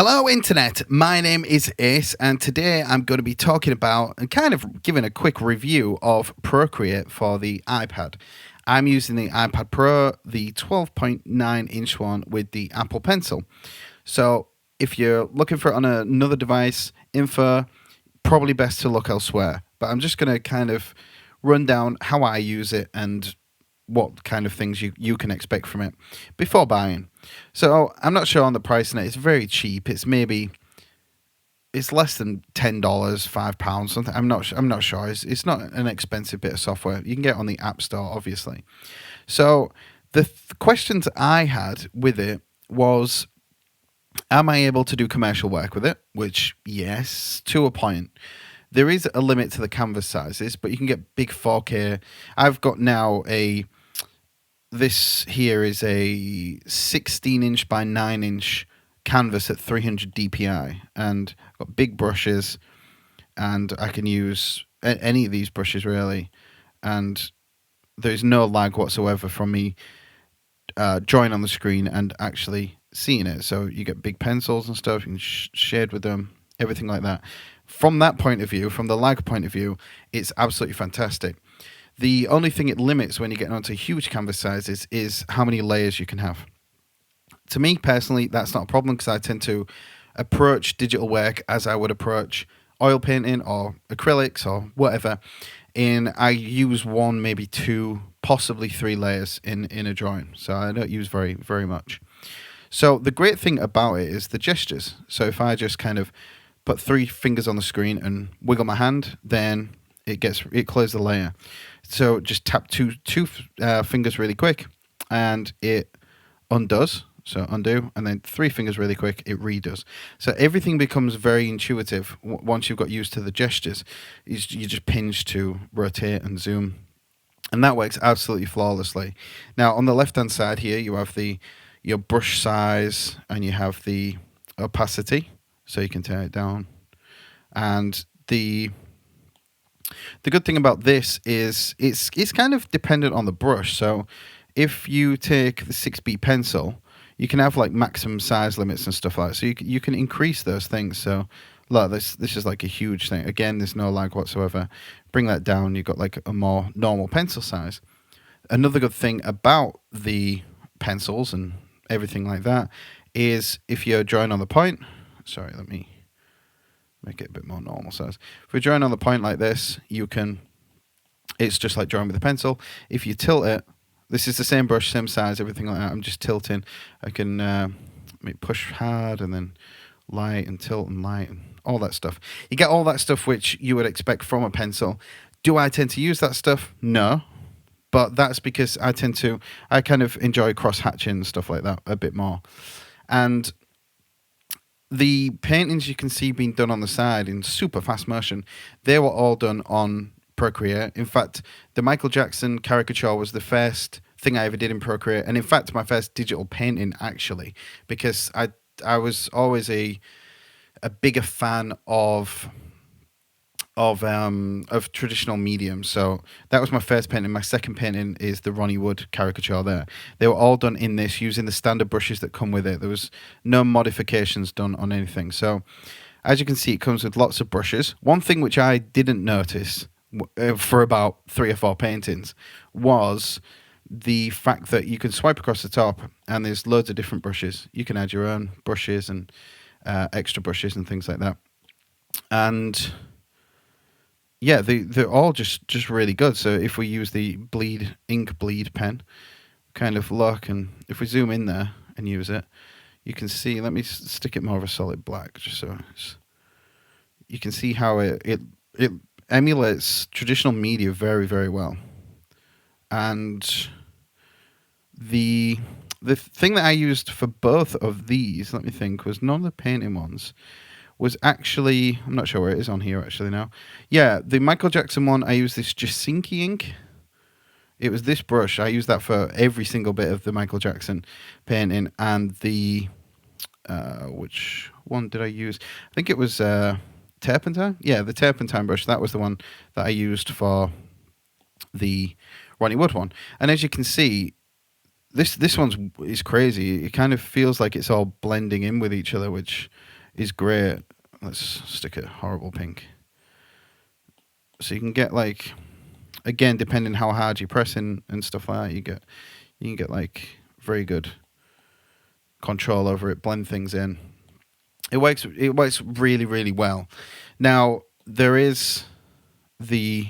Hello, Internet. My name is Ace, and today I'm going to be talking about and kind of giving a quick review of Procreate for the iPad. I'm using the iPad Pro, the 12.9-inch one with the Apple Pencil. So, if you're looking for it on another device, info, probably best to look elsewhere. But I'm just going to kind of run down how I use it and what kind of things you can expect from it before buying. So I'm not sure on the price on it. It's very cheap. It's less than $10, £5, something. I'm not sure. It's not an expensive bit of software. You can get it on the App Store, obviously. So the questions I had with it was, am I able to do commercial work with it? Which, yes, to a point. There is a limit to the canvas sizes, but you can get big 4K. I've got now this here is a 16-inch by 9-inch canvas at 300 dpi, and I've got big brushes, and I can use any of these brushes really, and there's no lag whatsoever from me drawing on the screen and actually seeing it. So you get big pencils and stuff, you can shade with them, everything like that. From that point of view, from the lag point of view, it's absolutely fantastic. The only thing it limits when you get onto huge canvas sizes is how many layers you can have. To me, personally, that's not a problem because I tend to approach digital work as I would approach oil painting or acrylics or whatever. And I use one, maybe two, possibly three layers in a drawing. So I don't use very, very much. So the great thing about it is the gestures. So if I just kind of put 3 fingers on the screen and wiggle my hand, then it closes the layer. So just tap two fingers really quick, and it undoes. So undo, and then 3 fingers really quick, it redoes. So everything becomes very intuitive once you've got used to the gestures. You just pinch to rotate and zoom, and that works absolutely flawlessly. Now on the left-hand side here, you have your brush size, and you have the opacity, so you can turn it down. And the good thing about this is it's kind of dependent on the brush. So if you take the 6B pencil, you can have like maximum size limits and stuff like that. So you can increase those things. So look, this is like a huge thing. Again, there's no lag whatsoever. Bring that down, you've got like a more normal pencil size. Another good thing about the pencils and everything like that is if you're drawing on the point, sorry, let me make it a bit more normal size. If we're drawing on the point like this, it's just like drawing with a pencil. If you tilt it, this is the same brush, same size, everything like that. I'm just tilting. I can push hard and then light and tilt and light and all that stuff. You get all that stuff which you would expect from a pencil. Do I tend to use that stuff? No. But that's because I kind of enjoy cross-hatching and stuff like that a bit more. And the paintings you can see being done on the side in super fast motion, they were all done on Procreate. In fact, the Michael Jackson caricature was the first thing I ever did in Procreate, and in fact, my first digital painting actually, because I was always a bigger fan of traditional mediums. So that was my first painting. My second painting is the Ronnie Wood caricature there. They were all done in this using the standard brushes that come with it. There was no modifications done on anything. So as you can see, it comes with lots of brushes. One thing which I didn't notice for about 3 or 4 paintings was the fact that you can swipe across the top and there's loads of different brushes. You can add your own brushes and extra brushes and things like that. And yeah, they're all just really good. So if we use the ink bleed pen, kind of look, and if we zoom in there and use it, you can see, let me stick it more of a solid black, just so you can see how it emulates traditional media very, very well. And the thing that I used for both of these, let me think, was none of the painting ones. Was actually, I'm not sure where it is on here actually now. Yeah, the Michael Jackson one, I used this Jasinki ink. It was this brush. I used that for every single bit of the Michael Jackson painting. And the, which one did I use? I think it was Turpentine. Yeah, the Turpentine brush. That was the one that I used for the Ronnie Wood one. And as you can see, this one's is crazy. It kind of feels like it's all blending in with each other, which is great. Let's stick a horrible pink. So you can get like, again, depending how hard you press and stuff like that, you can get like very good control over it, blend things in. It works really, really well. Now there is the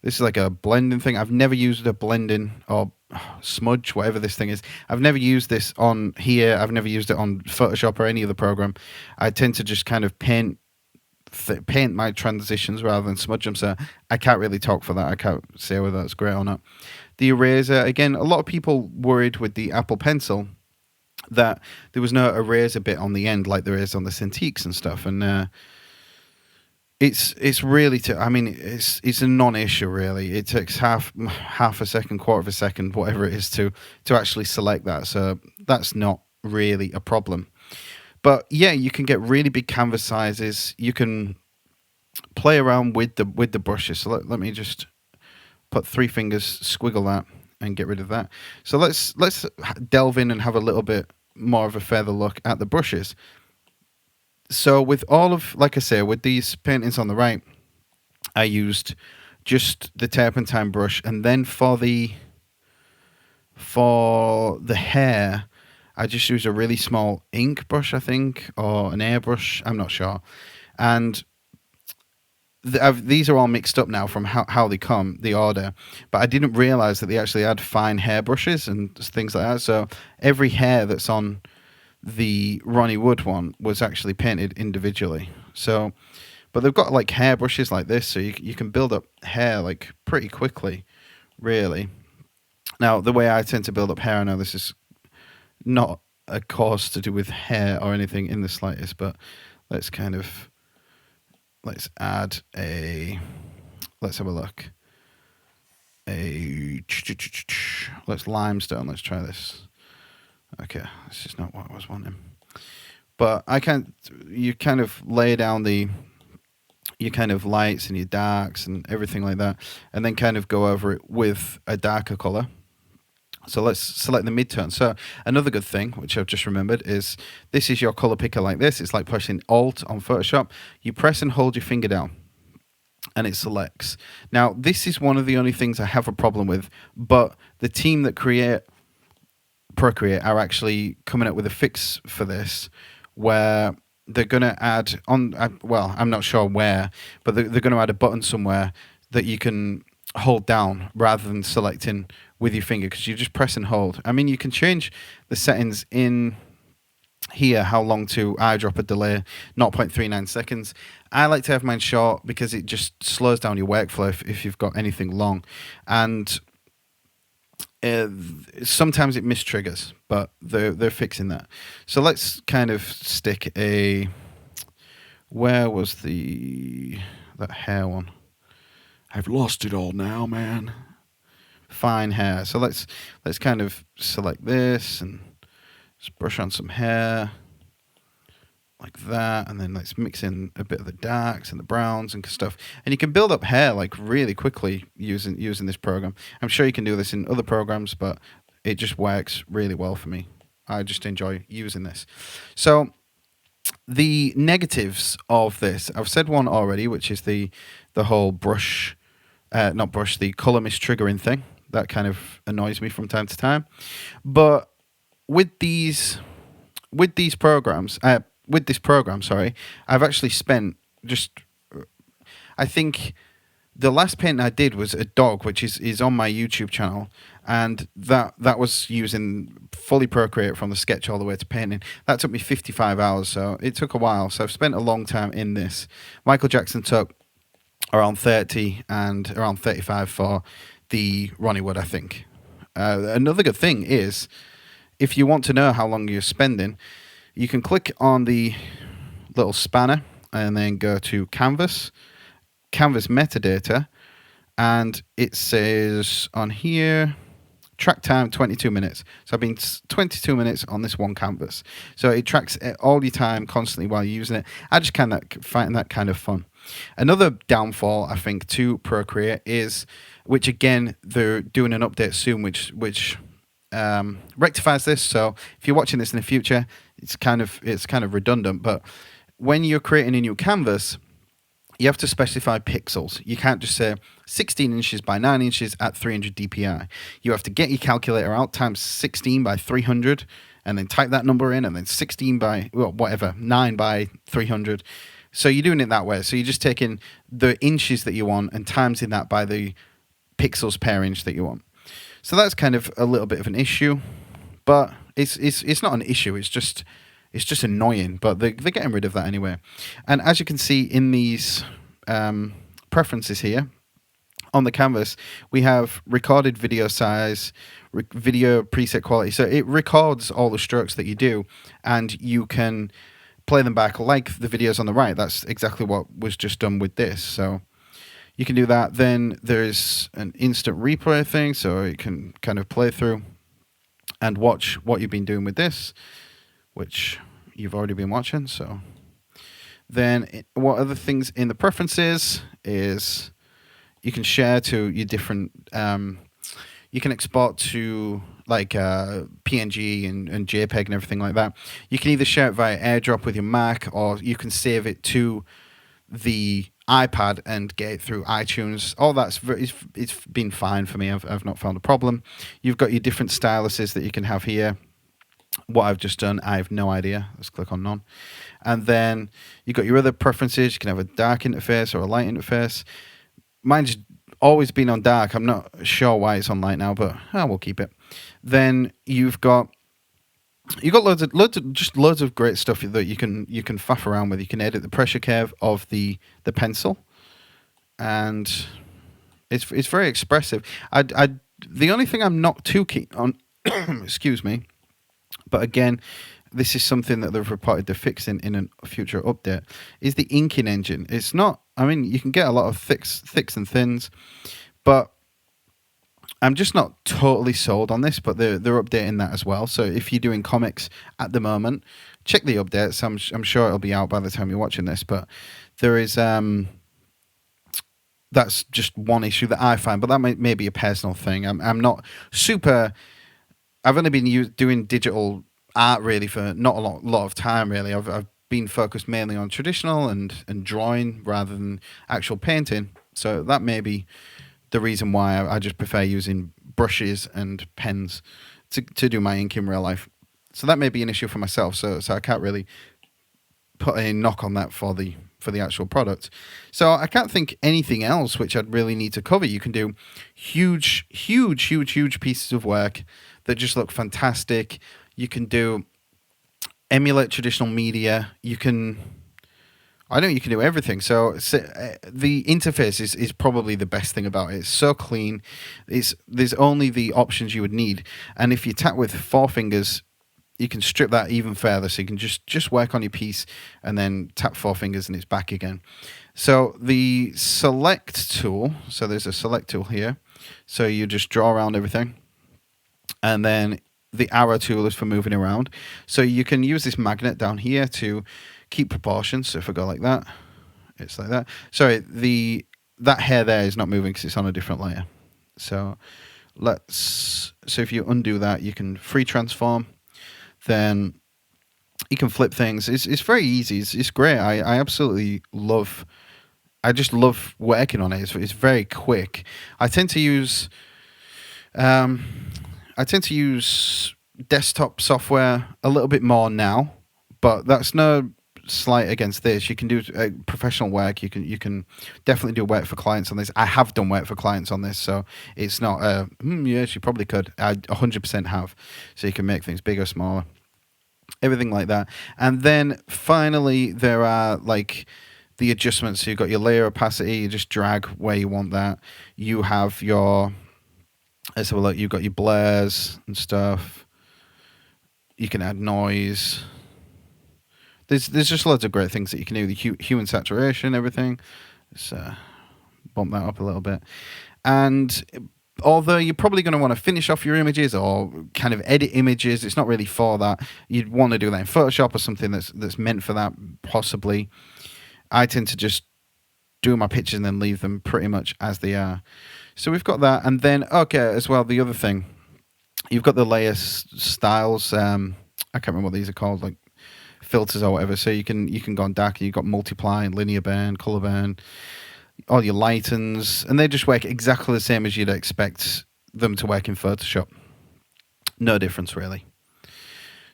this is like a blending thing. I've never used a blending or smudge, whatever this thing is. I've never used this on here. I've never used it on Photoshop or any other program. I tend to just kind of paint my transitions rather than smudge them. So I can't really talk for that. I can't say whether that's great or not. The eraser, again, a lot of people worried with the Apple Pencil that there was no eraser bit on the end like there is on the Cintiqs and stuff. And it's really I mean it's a non-issue really. It takes half a second, quarter of a second, whatever it is to actually select that. So that's not really a problem. But yeah, you can get really big canvas sizes. You can play around with the brushes. So let me just put three fingers, squiggle that, and get rid of that. So let's delve in and have a little bit more of a further look at the brushes. So with all of, like I say, with these paintings on the right, I used just the turpentine brush, and then for the hair, I just used a really small ink brush, I think, or an airbrush. I'm not sure. And these are all mixed up now from how they come, the order. But I didn't realize that they actually had fine hair brushes and things like that. So every hair that's on the Ronnie Wood one was actually painted individually. So, but they've got like hair brushes like this, so you can build up hair like pretty quickly, really. Now, the way I tend to build up hair, I know this is not a course to do with hair or anything in the slightest, but let's kind of let's add a let's have a look. Let's limestone. Let's try this. Okay, this is not what I was wanting. But you kind of lay down your kind of lights and your darks and everything like that, and then kind of go over it with a darker color. So let's select the midtone. So another good thing, which I've just remembered, is this is your color picker like this. It's like pressing Alt on Photoshop. You press and hold your finger down, and it selects. Now, this is one of the only things I have a problem with, but the team that create Procreate are actually coming up with a fix for this, where they're going to add on. Well, I'm not sure where, but they're going to add a button somewhere that you can hold down rather than selecting with your finger, because you just press and hold. I mean, you can change the settings in here, how long to eyedropper delay, 0.39 seconds. I like to have mine short because it just slows down your workflow if you've got anything long. And sometimes it mistriggers, but they're fixing that. So let's kind of stick a. Where was that hair one? I've lost it all now, man. Fine hair. So let's kind of select this and just brush on some hair like that, and then let's mix in a bit of the darks and the browns and stuff. And you can build up hair like really quickly using this program. I'm sure you can do this in other programs, but it just works really well for me. I just enjoy using this. So the negatives of this, I've said one already, which is the whole brush, not brush, the color mistriggering thing. That kind of annoys me from time to time. But with these programs, with this program, sorry, I've actually spent I think the last painting I did was a dog, which is on my YouTube channel, and that was using fully Procreate from the sketch all the way to painting. That took me 55 hours, so it took a while. So I've spent a long time in this. Michael Jackson took around 30 and around 35 for the Ronnie Wood, I think. Another good thing is, if you want to know how long you're spending, you can click on the little spanner and then go to Canvas metadata, and it says on here, track time 22 minutes. So I've been 22 minutes on this one canvas. So it tracks all your time constantly while you're using it. I just find that kind of fun. Another downfall, I think, to Procreate is, which again, they're doing an update soon, which rectifies this. So if you're watching this in the future, it's kind of redundant. But when you're creating a new canvas, you have to specify pixels. You can't just say 16 inches by 9 inches at 300 dpi. You have to get your calculator out, times 16 by 300, and then type that number in, and then 16 by, well, whatever, 9 by 300. So you're doing it that way. So you're just taking the inches that you want and timesing that by the pixels per inch that you want. So that's kind of a little bit of an issue, but it's not an issue. It's just annoying, but they're getting rid of that anyway. And as you can see in these preferences here on the canvas, we have recorded video size, video preset quality. So it records all the strokes that you do, and you can play them back like the videos on the right. That's exactly what was just done with this. So you can do that. Then there's an instant replay thing, so you can kind of play through and watch what you've been doing with this, which you've already been watching. So then what other things in the preferences is you can share to your different, you can export to like PNG and JPEG and everything like that. You can either share it via AirDrop with your Mac, or you can save it to the iPad and get it through iTunes. All that's it's been fine for me. I've not found a problem. You've got your different styluses that you can have here. What I've just done, I have no idea. Let's click on none. And then you've got your other preferences. You can have a dark interface or a light interface. Mine's always been on dark. I'm not sure why it's on light now, but we'll keep it. Then you've got loads of great stuff that you can faff around with. You can edit the pressure curve of the pencil, and it's very expressive. The only thing I'm not too keen on, excuse me, but again, this is something that they've reported they're fixing in a future update, is the inking engine. It's not, I mean, you can get a lot of thicks and thins, but I'm just not totally sold on this, but they're updating that as well. So if you're doing comics at the moment, check the updates. I'm sure it'll be out by the time you're watching this, but there is that's just one issue that I find, but that may be a personal thing. I'm not super. I've only been doing digital art really for not a lot of time really. I've been focused mainly on traditional and drawing rather than actual painting. So that may be the reason why I just prefer using brushes and pens to do my ink in real life. So that may be an issue for myself. So I can't really put a knock on that for the actual product. So I can't think anything else which I'd really need to cover. You can do huge pieces of work that just look fantastic. You can emulate traditional media. You can do everything. So the interface is probably the best thing about it. It's so clean. There's only the options you would need. And if you tap with 4 fingers, you can strip that even further. So you can just work on your piece and then tap 4 fingers and it's back again. So the select tool, so there's a select tool here. So you just draw around everything. And then the arrow tool is for moving around. So you can use this magnet down here to keep proportions. So if I go like that, it's like that. Sorry, that hair there is not moving because it's on a different layer. So if you undo that, you can free transform. Then you can flip things. It's very easy. It's great. I absolutely love. I just love working on it. It's very quick. I tend to use desktop software a little bit more now, but that's no slight against this. You can do professional work. You can definitely do work for clients on this. I have done work for clients on this, so it's not yes, you probably could. I 100% have. So you can make things bigger, smaller, everything like that. And then finally there are like the adjustments. So you've got your layer opacity. You just drag where you want that. You have your, let's have a look. You've got your blurs and stuff. You can add noise. There's just loads of great things that you can do. The hue and saturation, everything. Let's bump that up a little bit. And although you're probably going to want to finish off your images or kind of edit images, it's not really for that. You'd want to do that in Photoshop or something that's meant for that, possibly. I tend to just do my pictures and then leave them pretty much as they are. So we've got that. And then, okay, as well, the other thing You've got the styles. I can't remember what these are called, like filters or whatever. So you can go on dark. You've got multiply and linear burn, color burn, all your lightens, and they just work exactly the same as you'd expect them to work in Photoshop. No difference really.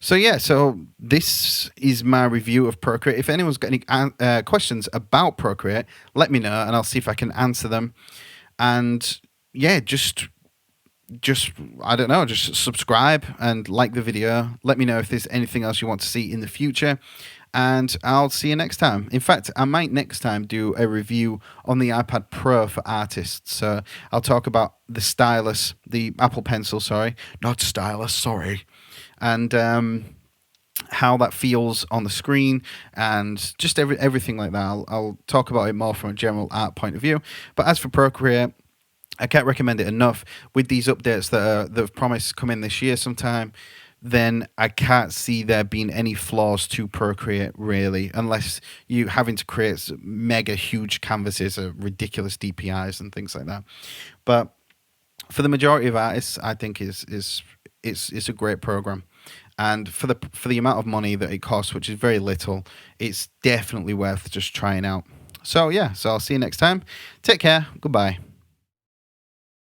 So yeah, so this is my review of Procreate. If anyone's got any questions about Procreate, let me know, and I'll see if I can answer them. And yeah, just I don't know, just subscribe and like the video. Let me know if there's anything else you want to see in the future, and I'll see you next time. In fact, I might next time do a review on the iPad Pro for artists. So I'll talk about the stylus, the Apple Pencil, sorry, not stylus, sorry, and how that feels on the screen, and just everything like that. I'll talk about it more from a general art point of view. But as for Procreate, I can't recommend it enough. With these updates that have promised to come in this year sometime, then I can't see there being any flaws to Procreate really, unless you having to create mega huge canvases of ridiculous DPIs and things like that. But for the majority of artists, I think it's a great program, and for the amount of money that it costs, which is very little, it's definitely worth just trying out. So yeah, so I'll see you next time. Take care. Goodbye.